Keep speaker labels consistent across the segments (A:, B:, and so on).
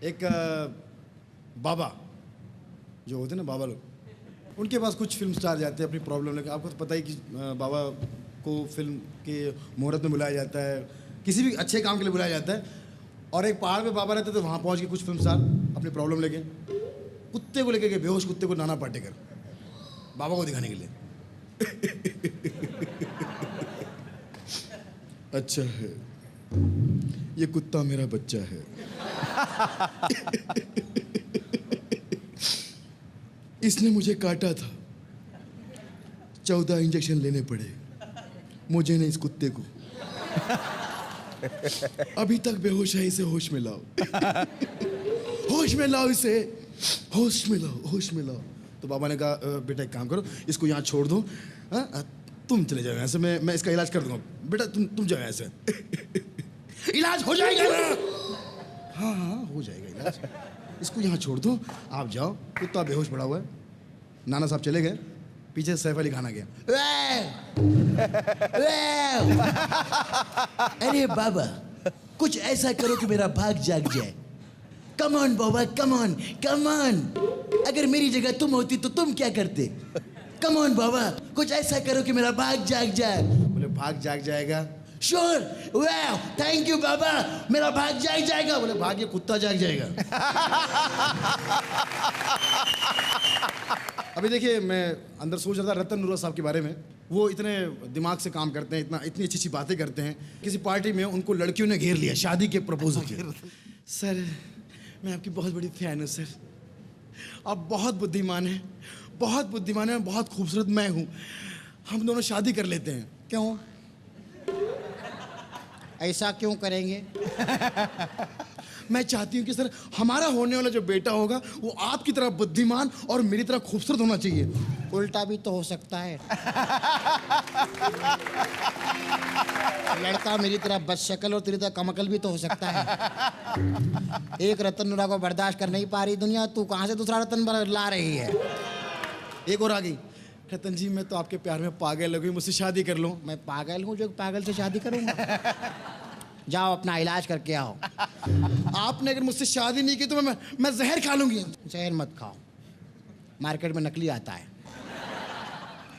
A: एक बाबा जो होते हैं ना बाबा लोग, उनके पास कुछ फिल्म स्टार जाते हैं अपनी प्रॉब्लम लेकर। आपको तो पता ही कि बाबा को फिल्म के मुहूर्त में बुलाया जाता है, किसी भी अच्छे काम के लिए बुलाया जाता है। और एक पहाड़ पे बाबा रहते थे, वहाँ पहुँच के कुछ फिल्म स्टार अपनी प्रॉब्लम लेके कुत्ते को लेके गए, बेहोश कुत्ते को नाना पाटेकर बाबा को दिखाने के लिए। अच्छा है, ये कुत्ता मेरा बच्चा है। इसने मुझे काटा था, 14 इंजेक्शन लेने पड़े मुझे नहीं, इस कुत्ते को। अभी तक बेहोश है, इसे होश में लाओ। होश में लाओ इसे, होश में लाओ, होश में लाओ। तो बाबा ने कहा बेटा एक काम करो, इसको यहाँ छोड़ दो, तुम चले जाओ यहाँ से, मैं इसका इलाज कर दूंगा। बेटा तुम जाओ यहाँ से। इलाज हो जाएगा ना? हाँ हाँ हो जाएगा इलाज, इसको यहाँ छोड़ दो, आप जाओ। कुत्ता बेहोश पड़ा हुआ है। नाना साहब चले गए, पीछे सैफ अली खान आ गया।
B: अरे बाबा कुछ ऐसा करो कि मेरा भाग जाग जाए। Come on Baba, come on, come on. अगर मेरी जगह तुम होती तो तुम क्या करते? कम ऑन बाबा, कुछ ऐसा करो कि मेरा भाग जाग जाए।
A: बोले भाग जाग जाएगा?
B: श्योर, वाह, थैंक यू बाबा, मेरा भाग जाग जाएगा।
A: बोले भाग, ये कुत्ता जाग जाएगा। अभी देखिए, मैं अंदर सोच रहा था रतन नूरा साहब के बारे में। वो इतने दिमाग से काम करते हैं, इतनी अच्छी अच्छी बातें करते हैं। किसी पार्टी में उनको लड़कियों ने घेर लिया शादी के प्रपोजल के। सर मैं आपकी बहुत बड़ी फैन हूँ सर, आप बहुत बुद्धिमान हैं, बहुत बुद्धिमान हैं, बहुत खूबसूरत मैं हूँ, हम दोनों शादी कर लेते हैं। क्यों?
B: ऐसा क्यों करेंगे?
A: मैं चाहती हूँ कि सर हमारा होने वाला जो बेटा होगा वो आपकी तरह बुद्धिमान और मेरी तरह खूबसूरत होना चाहिए।
B: उल्टा भी तो हो सकता है। लड़का मेरी तरह बदशक्ल और तेरी तरह कमकल भी तो हो सकता है। एक रतन नूरा को बर्दाश्त कर नहीं पा रही दुनिया, तू कहाँ से दूसरा रतन ला रही है?
A: एक और आ गई, रतन जी मैं तो आपके प्यार में पागल हो गई, मुझसे शादी कर लो।
B: मैं पागल हूँ जो पागल से शादी करूँगा? जाओ अपना इलाज करके आओ।
A: आपने अगर मुझसे शादी नहीं की तो मैं जहर खा लूंगी।
B: जहर मत खाओ, मार्केट में नकली आता है।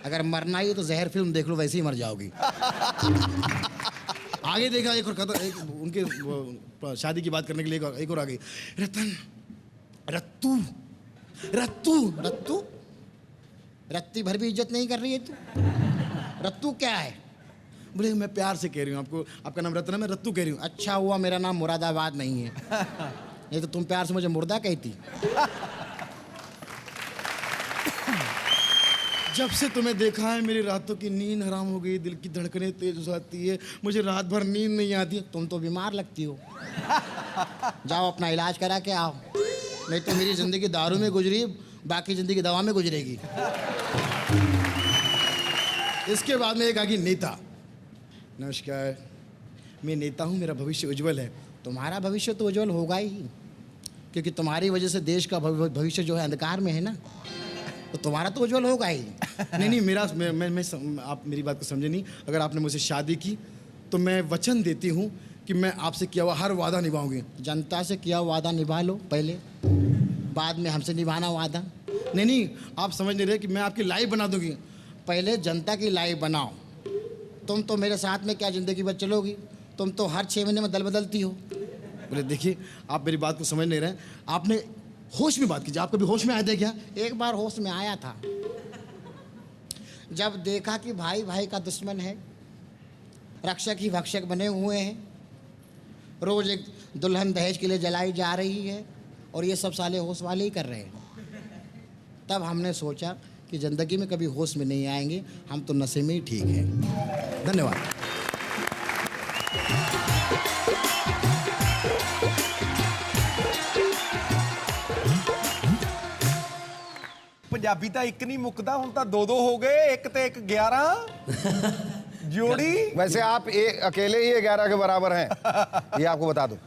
B: अगर मरना ही है तो जहर फिल्म देख लो, वैसे ही मर जाओगी।
A: आगे देखा एक और उनके शादी की बात करने के लिए एक और आ गई, रतन रत्तू रत्तू
B: रत्तू, रत्ती भर भी इज्जत नहीं कर रही है तू। रत्तू क्या है?
A: बोले मैं प्यार से कह रही हूँ आपको, आपका नाम रतन है, मैं रत्तू कह रही हूँ।
B: अच्छा हुआ मेरा नाम मुरादाबाद नहीं है, नहीं तो तुम प्यार से मुझे मुर्दा कहती।
A: जब से तुम्हें देखा है मेरी रातों की नींद हराम हो गई, दिल की धड़कनें तेज हो जाती है, मुझे रात भर नींद नहीं आती।
B: तुम तो बीमार लगती हो, जाओ अपना इलाज करा के आओ, नहीं तो मेरी जिंदगी दारू में गुजरी, बाकी जिंदगी दवा में गुजरेगी।
A: इसके बाद में एक आ गई नेता। नमस्कार, मैं नेता हूँ, मेरा भविष्य उज्जवल है।
B: तुम्हारा भविष्य तो उज्जवल होगा ही, क्योंकि तुम्हारी वजह से देश का भविष्य जो है अंधकार में है ना, तो तुम्हारा तो उज्जवल होगा ही।
A: नहीं मेरा मैं आप मेरी बात को समझे नहीं। अगर आपने मुझसे शादी की तो मैं वचन देती हूँ कि मैं आपसे किया हुआ हर वादा निभाऊंगी।
B: जनता से किया हुआ वादा निभा लो पहले, बाद में हमसे निभाना वादा।
A: नहीं आप समझ नहीं रहे कि मैं आपकी लाइफ बना दूंगी।
B: पहले जनता की लाइफ बनाओ। तुम तो मेरे साथ में क्या ज़िंदगी भर चलोगी, तुम तो हर 6 महीने में दल बदलती हो।
A: बोले देखिए आप मेरी बात को समझ नहीं रहे, आपने होश में बात कीजिए। आप कभी होश में आए थे क्या?
B: एक बार होश में आया था, जब देखा कि भाई भाई का दुश्मन है, रक्षक ही भक्षक बने हुए हैं, रोज़ एक दुल्हन दहेज के लिए जलाई जा रही है और ये सब साले होश वाले ही कर रहे हैं। तब हमने सोचा कि ज़िंदगी में कभी होश में नहीं आएंगे, हम तो नशे में ही ठीक हैं।
A: धन्यवाद।
C: पंजाबी तो एक नहीं मुकदा, हुण तां 2-2 हो गए, एक ते एक 11 जोड़ी।
D: वैसे आप अकेले ही 11 के बराबर हैं, ये आपको बता दूं।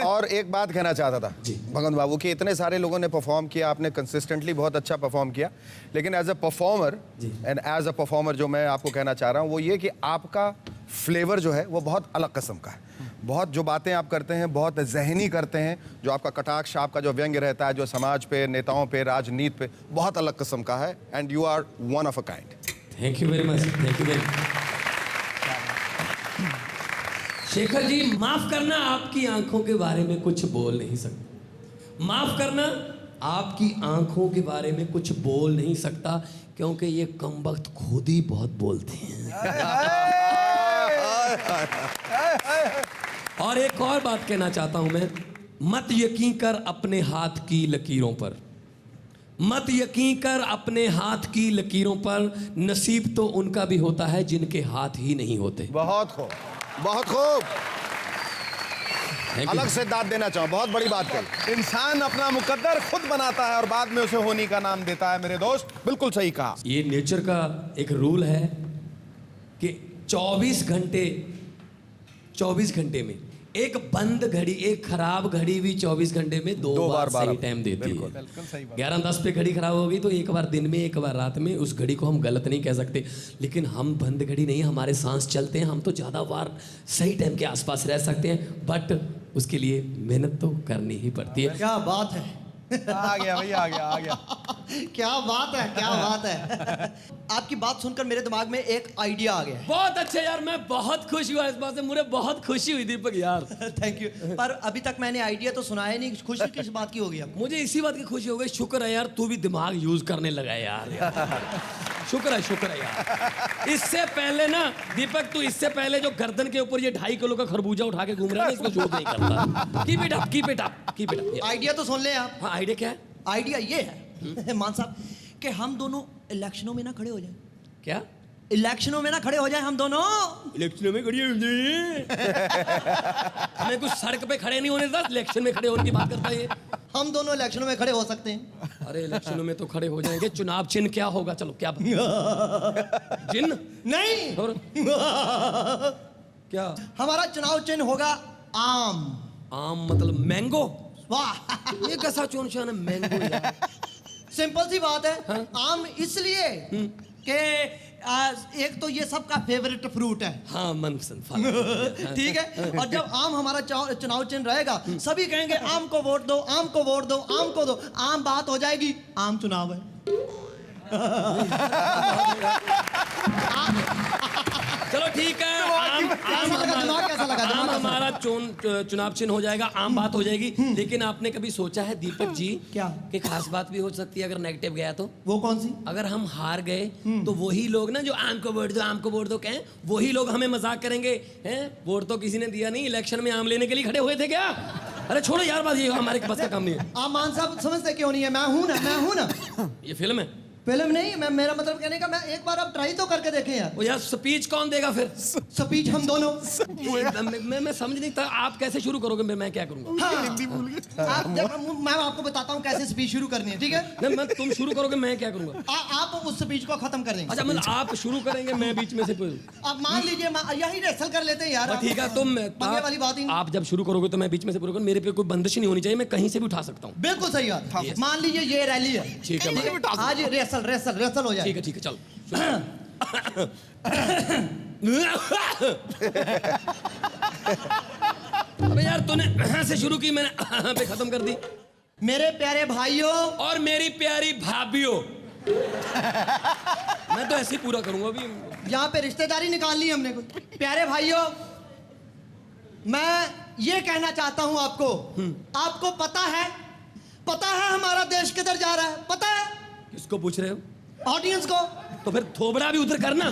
D: और एक बात कहना चाहता था भगवंत बाबू कि इतने सारे लोगों ने परफॉर्म किया, आपने कंसिस्टेंटली बहुत अच्छा परफॉर्म किया, लेकिन as a performer and as a performer जो मैं आपको कहना चाह रहा हूँ वो ये कि आपका फ्लेवर जो है वो बहुत अलग किस्म का है। बहुत जो बातें आप करते हैं बहुत ज़हनी करते हैं, जो आपका कटाक्ष, आपका जो व्यंग्य रहता है, जो समाज पे, नेताओं पे, राजनीति पे बहुत अलग किस्म का है, and you are one of a kind.
E: Thank you very much, thank you very much. Shekhar ji, माफ करना, आपकी आंखों के बारे में कुछ बोल नहीं सकता। माफ करना, आपकी आंखों के बारे में कुछ बोल नहीं सकता, क्योंकि ये कमबख्त खुद ही बहुत बोलते हैं। और एक और बात कहना चाहता हूं मैं, मत यकीन कर अपने हाथ की लकीरों पर, मत यकीन कर अपने हाथ की लकीरों पर, नसीब तो उनका भी होता है जिनके हाथ ही नहीं होते।
D: बहुत खूब, बहुत खूब। अलग से दाद देना चाहूं, बहुत बड़ी बात कही।
C: इंसान अपना मुकद्दर खुद बनाता है और बाद में उसे होनी का नाम देता है। मेरे दोस्त, बिल्कुल सही कहा।
E: ये नेचर का एक रूल है कि 24 घंटे में एक बंद घड़ी, एक खराब घड़ी भी 24 घंटे में दो बार सही टाइम देती है। 11:10 पे घड़ी खराब हो गई तो एक बार दिन में एक बार रात में, उस घड़ी को हम गलत नहीं कह सकते। लेकिन हम बंद घड़ी नहीं, हमारे सांस चलते हैं, हम तो ज़्यादा बार सही टाइम के आसपास रह सकते हैं, बट उसके लिए मेहनत तो करनी ही पड़ती है।
B: क्या बात है।
C: आ गया भैया, आ गया, आ गया।
B: क्या बात है, क्या बात है। आपकी बात सुनकर मेरे दिमाग में एक आइडिया आ गया है।
E: बहुत अच्छे यार, मैं बहुत खुश हुआ इस बात से, मुझे बहुत खुशी हुई दीपक यार।
B: Thank you. पर अभी तक मैंने आइडिया तो सुनाया नहीं, खुशी किस बात की होगी आपको?
E: मुझे इसी बात की खुशी हो गई, शुक्र है यार तू भी दिमाग यूज करने लगा है यार। शुक्र है यार। इससे पहले ना दीपक, तू इससे पहले जो गर्दन के ऊपर ये 2.5 किलो का खरबूजा उठा के घूम रहा है, इसको शूट नहीं करता। Keep it up, keep it up, keep it up.
B: Idea तो सुन ले आप।
E: हाँ, आइडिया क्या है?
B: आइडिया ये है मान साहब कि हम दोनों इलेक्शनों में ना खड़े हो जाएं।
E: क्या?
B: इलेक्शनों में ना खड़े हो जाएं हम दोनों।
E: इलेक्शनों में खड़ी हमें कुछ सड़क पे खड़े नहीं होने देता, इलेक्शन में खड़े होने की बात करता है ये।
B: हम दोनों इलेक्शनों में खड़े हो सकते हैं।
E: अरे इलेक्शनों में तो खड़े हो जाएंगे, चुनाव चिन्ह क्या होगा? चलो क्या चिन्ह?
B: नहीं
E: और क्या?
B: हमारा चुनाव चिन्ह होगा आम।
E: आम मतलब मैंगो?
B: वाह,
E: ये कैसा चुन है मैंगो यार?
B: सिंपल सी बात है।
E: हाँ?
B: आम इसलिए कि एक तो ये सबका फेवरेट फ्रूट है।
E: हाँ, मनपसंद फल।
B: ठीक है। और जब आम हमारा चुनाव चिन्ह रहेगा, सभी कहेंगे आम को वोट दो, आम को वोट दो, आम को दो। आम बात हो जाएगी, आम चुनाव है।
E: चलो ठीक है, आम हमारा चुनाव चिन्ह हो जाएगा, आम बात हो जाएगी। लेकिन आपने कभी सोचा है दीपक जी
B: क्या
E: कि खास बात भी हो सकती है अगर नेगेटिव गया तो?
B: वो कौन सी?
E: अगर हम हार गए तो वही लोग ना जो आम को वोट दो, आम को वोट दो कहें, वही लोग हमें मजाक करेंगे, हैं वोट तो किसी ने दिया नहीं, इलेक्शन में आम लेने के लिए खड़े हुए थे क्या? अरे छोड़ो यार बात, ये हमारे पास का काम नहीं है।
B: आप मान साहब समझते क्यों नहीं है? मैं हूं ना।
E: ये फिल्म है?
B: फिल्म नहीं, मैं मेरा मतलब कहने का, मैं एक बार आप ट्राई तो करके देखें यार।
E: वो यार स्पीच कौन देगा फिर?
B: स्पीच हम दोनों।
E: मैं समझ नहीं था, आप कैसे शुरू करोगे, मैं क्या करूंगा?
B: हाँ, मैं आपको बताता हूँ कैसे स्पीच शुरू करनी है, ठीक है?
E: नहीं, तुम शुरू करोगे, मैं क्या करूंगा?
B: आप उस स्पीच को खत्म कर देंगे।
E: अच्छा, मतलब आप शुरू करेंगे, मैं बीच में से
B: अब मान लीजिए यही रेसल कर लेते हैं यार।
E: ठीक है, तुम
B: वाली बात ही।
E: आप जब शुरू करोगे तो मैं बीच में से पूरा करूँ, मेरे पे कोई बंदिश नहीं होनी चाहिए, मैं कहीं से भी उठा सकता हूँ।
B: बिल्कुल सही बात। मान लीजिए ये रैली है,
E: ठीक है,
B: आज रेसल हो जाए।
E: ठीक है, चलो। अबे यार तूने से शुरू की, मैंने पे खत्म कर दी।
B: मेरे प्यारे भाइयों
E: और मेरी प्यारी भाभियों, मैं तो ऐसे ही पूरा करूंगा अभी।
B: यहाँ पे रिश्तेदारी निकालनी है हमने कोई। प्यारे भाइयों, मैं ये कहना चाहता हूँ आपको पता है हमारा देश किधर जा रहा है? पता है?
E: किसको पूछ रहे हो?
B: ऑडियंस को।
E: तो फिर थोबड़ा भी उधर करना।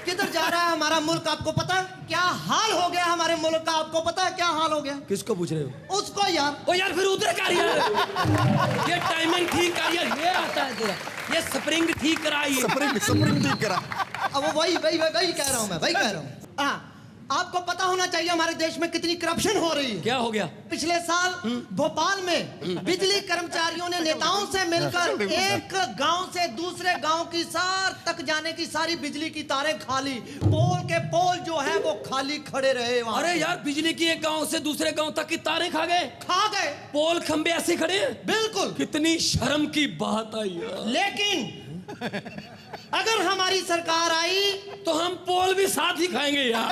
B: किधर जा रहा है हमारा मुल्क आपको पता है? क्या हाल हो गया हमारे मुल्क का आपको पता है? क्या हाल हो गया?
E: किसको पूछ रहे हो?
B: उसको यार।
E: ओ यार फिर उधर कर यार। ये टाइमिंग ठीक कर यार, ये आता है तेरा, ये स्प्रिंग ठीक कराइए।
D: स्प्रिंग ठीक करा।
B: अब वही कह रहा हूँ मैं, वही कह रहा हूँ। हाँ, आपको पता होना चाहिए हमारे देश में कितनी करप्शन हो रही है।
E: क्या हो गया?
B: पिछले साल भोपाल में बिजली कर्मचारियों ने नेताओं से मिलकर एक गांव से दूसरे गांव की सार तक जाने की सारी बिजली की तारें खाली, पोल के पोल जो है वो खाली खड़े रहे वहां।
E: अरे यार, बिजली की एक गांव से दूसरे गांव तक की तारें खा गए, पोल खंबे ऐसे खड़े हैं।
B: बिल्कुल,
E: कितनी शर्म की बात आई यार।
B: लेकिन अगर हमारी सरकार आई
E: तो हम पोल भी साथ ही खाएंगे यार।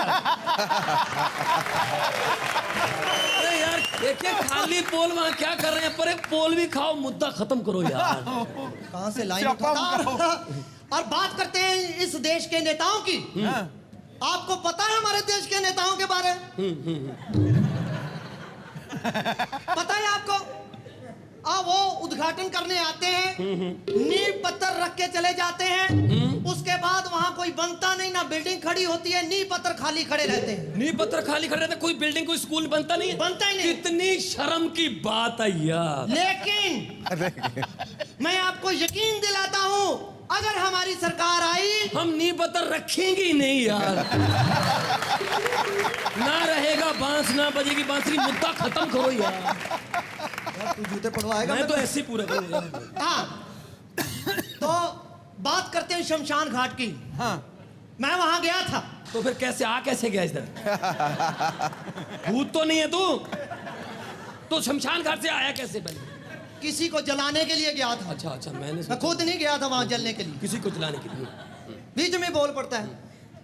E: अरे यार, देखिए खाली पोल वहां क्या कर रहे हैं, पर एक पोल भी खाओ, मुद्दा खत्म करो यार।
B: कहां से लाइन उठाता। और बात करते हैं इस देश के नेताओं की। आपको पता है हमारे देश के नेताओं के बारे में? पता है आपको? वो उद्घाटन करने आते हैं, नींव पत्थर रख के चले जाते हैं, उसके बाद वहां कोई बनता नहीं, ना बिल्डिंग खड़ी होती है, नींव पत्थर खाली खड़े रहते हैं।
E: नींव पत्थर खाली खड़े रहते, कोई बिल्डिंग कोई स्कूल बनता नहीं है,
B: बनता ही नहीं।
E: कितनी शर्म की बात है यार।
B: लेकिन मैं आपको यकीन दिलाता हूं, अगर हमारी सरकार आई,
E: हम नींव पत्थर रखेंगे ही नहीं यार। ना रहेगा बांस, ना बजेगी बांसुरी, मुद्दा खत्म करो यार।
B: तू जूते पड़वाएगा,
E: मैं तो ऐसे ही पूरा करूंगा।
B: हाँ, तो बात करते हैं शमशान घाट की। हाँ, मैं वहां गया था।
E: तो फिर कैसे कैसे गया इधर? भूत तो नहीं है तू? तो शमशान घाट से आया कैसे पहले?
B: किसी को जलाने के लिए गया था।
E: अच्छा,
B: मैं खुद नहीं गया था वहां जलने के लिए,
E: किसी को जलाने के लिए।
B: बीच में बोल पड़ता है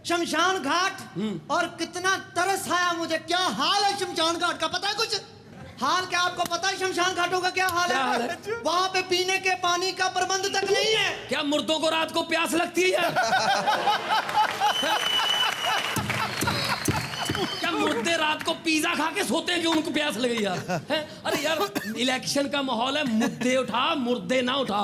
B: शमशान घाट, और कितना तरस आया मुझे। क्या हाल है शमशान घाट का, पता है कुछ हाल? क्या आपको पता है शमशान घाटों का क्या हाल है? वहां पे पीने के पानी का प्रबंध तक नहीं है।
E: क्या मुर्दों को रात को प्यास लगती है? क्या मुर्दे रात को पिज्जा खा के सोते हैं कि उनको प्यास लगी यार? है? अरे यार, इलेक्शन का माहौल है, मुद्दे उठा, मुर्दे ना उठा।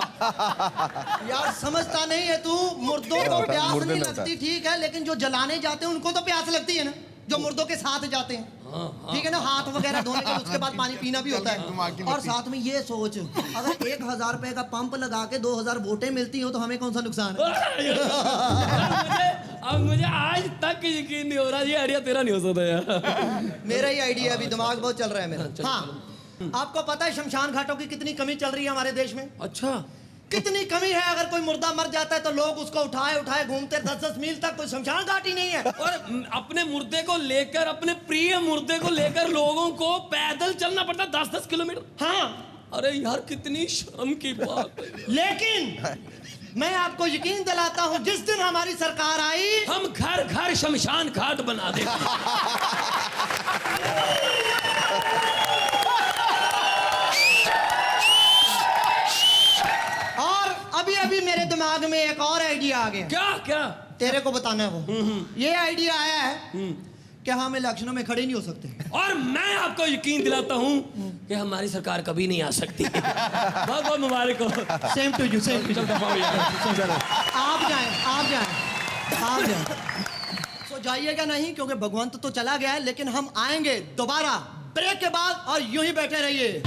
B: यार समझता नहीं है तू, मुर्दों को प्यास नहीं लगती ठीक है, लेकिन जो जलाने जाते हैं उनको तो प्यास लगती है ना, जो मुर्दों के साथ जाते हैं। ठीक है ना, हाथ वगैरह धोने के उसके बाद पानी पीना भी होता है। और साथ में ये सोच, अगर 1000 रुपए का पंप लगा के 2000 वोटें मिलती हो तो हमें कौन सा नुकसान है?
E: मुझे आज तक यकीन नहीं हो रहा, ये आइडिया तेरा नहीं हो सकता यार।
B: मेरा ही आइडिया, अभी दिमाग बहुत चल रहा है मेरा। हाँ, आपको पता है शमशान घाटों की कितनी कमी चल रही है हमारे देश में?
E: अच्छा,
B: कितनी कमी है? अगर कोई मुर्दा मर जाता है तो लोग उसको उठाए घूमते 10-10 मील तक, कोई शमशान घाट ही नहीं है।
E: और अपने मुर्दे को लेकर, अपने प्रिय मुर्दे को लेकर लोगों को पैदल चलना पड़ता 10-10 किलोमीटर।
B: हाँ,
E: अरे यार, कितनी शर्म की बात है।
B: लेकिन मैं आपको यकीन दिलाता हूं, जिस दिन हमारी सरकार आई,
E: हम घर घर शमशान घाट बना देंगे।
B: अभी मेरे दिमाग में एक और आइडिया आ गया।
E: क्या?
B: तेरे को बताना है वो। ये आइडिया आया है कि हम इलेक्शनों में खड़े नहीं हो सकते।
E: और मैं आपको यकीन दिलाता हूं कि हमारी सरकार कभी नहीं आ सकती। बहुत बहुत मुबारक हो।
B: Same to you, same to you. आप जाएं। सो जाइएगा नहीं, क्योंकि भगवंत तो चला गया है, लेकिन हम आएंगे दोबारा ब्रेक के बाद, और यूं ही बैठे रहिए।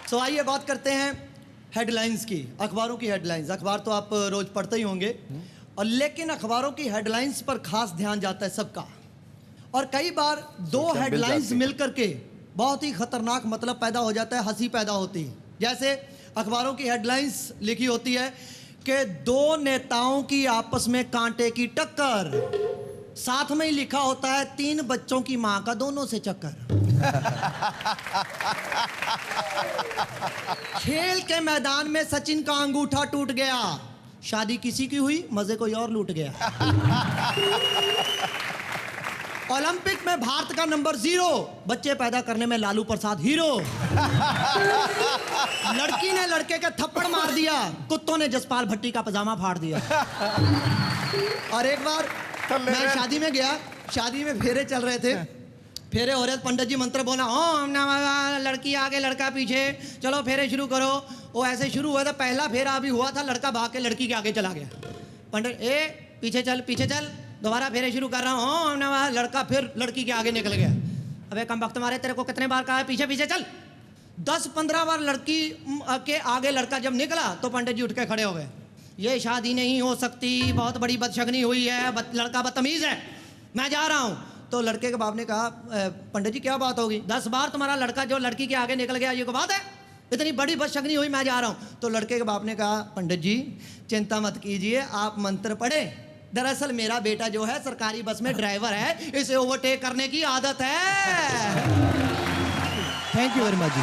B: तो आइए बात करते हैं हेडलाइंस की, अखबारों की हेडलाइंस। अखबार तो आप रोज पढ़ते ही होंगे, और लेकिन अखबारों की हेडलाइंस पर खास ध्यान जाता है सबका। और कई बार दो हेडलाइंस मिलकर के बहुत ही खतरनाक मतलब पैदा हो जाता है, हंसी पैदा होती है। जैसे अखबारों की हेडलाइंस लिखी होती है कि 2 नेताओं की आपस में कांटे की टक्कर, साथ में ही लिखा होता है 3 बच्चों की मां का दोनों से चक्कर। खेल के मैदान में सचिन का अंगूठा टूट गया, शादी किसी की हुई, मजे कोई और लूट गया। ओलंपिक में भारत का नंबर 0, बच्चे पैदा करने में लालू प्रसाद हीरो। लड़की ने लड़के के थप्पड़ मार दिया, कुत्तों ने जसपाल भट्टी का पजामा फाड़ दिया। और एक बार मैं शादी में गया, शादी में फेरे चल रहे थे, फेरे हो रहे, पंडित जी मंत्र बोला, ओम नमः, लड़की आगे लड़का पीछे, चलो फेरे शुरू करो। वो ऐसे शुरू हुआ था, पहला फेरा अभी हुआ था, लड़का भाग के लड़की के आगे चला गया। पंडित, पीछे चल, दोबारा फेरे शुरू कर रहा हूँ, ओम नमः, लड़का फिर लड़की के आगे निकल गया। अबे कम वक्त मारे, तेरे को कितने बार कहा है पीछे चल। 10-15 बार लड़की के आगे लड़का जब निकला तो पंडित जी उठ के खड़े हो गए। ये शादी नहीं हो सकती, बहुत बड़ी बदशगनी हुई है, लड़का बदतमीज है, मैं जा रहा हूँ। तो लड़के के बाप ने कहा पंडित जी क्या बात होगी, 10 बार तुम्हारा लड़का जो लड़की के आगे निकल गया, ये कोई बात है? इतनी बड़ी बदशगनी हुई, मैं जा रहा हूँ। तो लड़के के बाप ने कहा पंडित जी चिंता मत कीजिए, आप मंत्र पढ़े। दरअसल मेरा बेटा जो है सरकारी बस में ड्राइवर है, इसे ओवरटेक करने की आदत है। थैंक यू वेरी मच जी।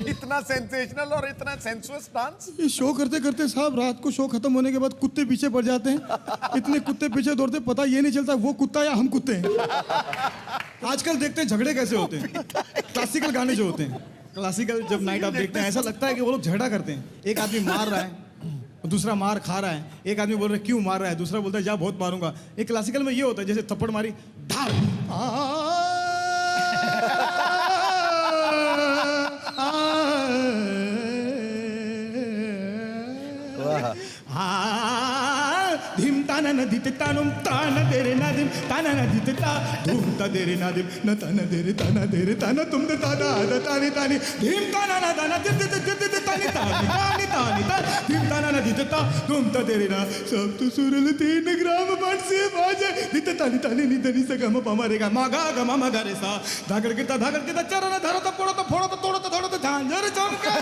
C: इतना सेंसेशनल और इतना सेंसुअस डांस।
A: ये शो करते करते साहब रात को शो खत्म होने के बाद कुत्ते पीछे पड़ जाते हैं। इतने कुत्ते पीछे दौड़ते, पता ये नहीं चलता वो कुत्ता या हम कुत्ते हैं। आजकल देखते हैं झगड़े कैसे होते हैं, क्लासिकल गाने जो होते हैं, क्लासिकल जब नाइट आप देखते हैं ऐसा लगता है कि वो लोग झगड़ा करते हैं। एक आदमी मार रहा है, दूसरा मार खा रहा है, एक आदमी बोल रहा है क्यों मार रहा है, दूसरा बोलता है जा बहुत मारूंगा। एक क्लासिकल में ये होता है जैसे थप्पड़ मारी धार, धीम ताना न दिते तानुम ताना तेरे नादिम ताना न दिते ता धूम ता तेरे नादिम न ताना तेरे ताना तुम दे ताना आदा तानी तानी धीम ताना न ताना दिते दिते तानी तानी तानी तानी ता धीम ताना न दिते ता धूम ता तेरे ना सब तो सुरल 3 ग्राम बन से बाजे दिते तानी तानी नि तनी से गम पमारे गा मागा गा मामा गारे सा धागड़ के ता चरण धरो तो पोड़ो तो फोड़ो तो तोड़ो तो धड़ो तो झांझर चमका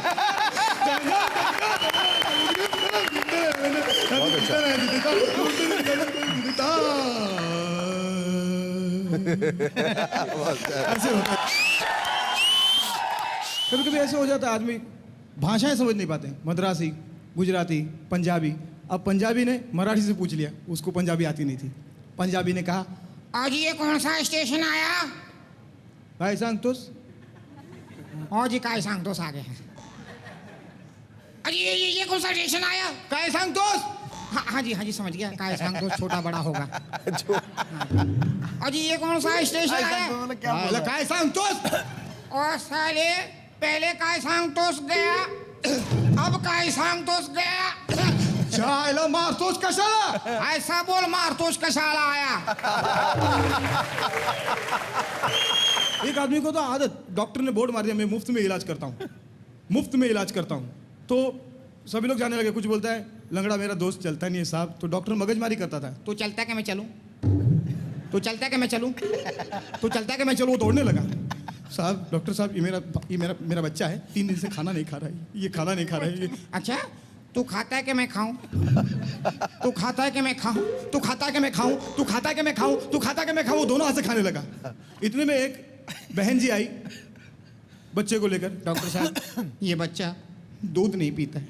A: कभी कभी ऐसे हो जाता है आदमी भाषाएं समझ नहीं पाते, मद्रासी, गुजराती, पंजाबी। अब पंजाबी ने मराठी से पूछ लिया, उसको पंजाबी आती नहीं थी। पंजाबी ने कहा
B: आज ये कौन सा स्टेशन आया?
A: भाई सांगतोस।
B: आज ये काय सांगतोस आगे है। अरे ये कौन सा स्टेशन आया?
A: काय सांगतोस?
B: हाँ जी समझ गया, काय सांगतोस छोटा बड़ा होगा। अजी ये कौन सा स्टेशन आया?
A: काय सांगतोस?
B: और साले पहले काय सांगतोस गया, अब काय सांगतोस गया।
A: चायला मारतोस कशाला?
B: ऐसा बोल मारतोस कशाला आया।
A: एक आदमी को तो आदत, डॉक्टर ने बोर्ड मार दिया मैं मुफ्त में इलाज करता हूँ, मुफ्त में इलाज करता हूँ। तो सभी लोग जाने लगे, कुछ बोलता है लंगड़ा मेरा दोस्त चलता नहीं है साहब। तो डॉक्टर मगजमारी करता था,
B: तू चलता है कि मैं चलूं? तू चलता है कि मैं चलूं?
A: तो चलता है कि मैं चलूं। वो दौड़ने लगा। साहब डॉक्टर साहब ये मेरा बच्चा है, 3 दिन से खाना नहीं खा रहा है, ये खाना नहीं खा रहा है।
B: अच्छा तू खाता है कि मैं खाऊं? तू खाता है कि मैं खाऊं? तू खाता है कि मैं खाऊं? तू खाता है कि मैं खाऊं? तू खाता है कि मैं खाऊं? वो दोनों हाथ से खाने लगा। इतने में एक बहन जी आई बच्चे को लेकर। डॉक्टर साहब ये बच्चा दूध नहीं पीता है।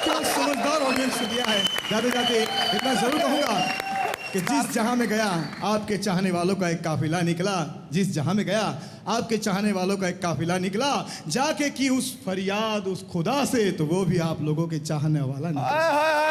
B: क्या समझदार ऑडियंस दिया है। जाते जाते इतना जरूर कहूंगा कि जिस जहां में गया आपके चाहने वालों का एक काफिला निकला, जिस जहां में गया आपके चाहने वालों का एक काफिला निकला, जाके की उस फरियाद उस खुदा से तो वो भी आप लोगों के चाहने वाला निकला।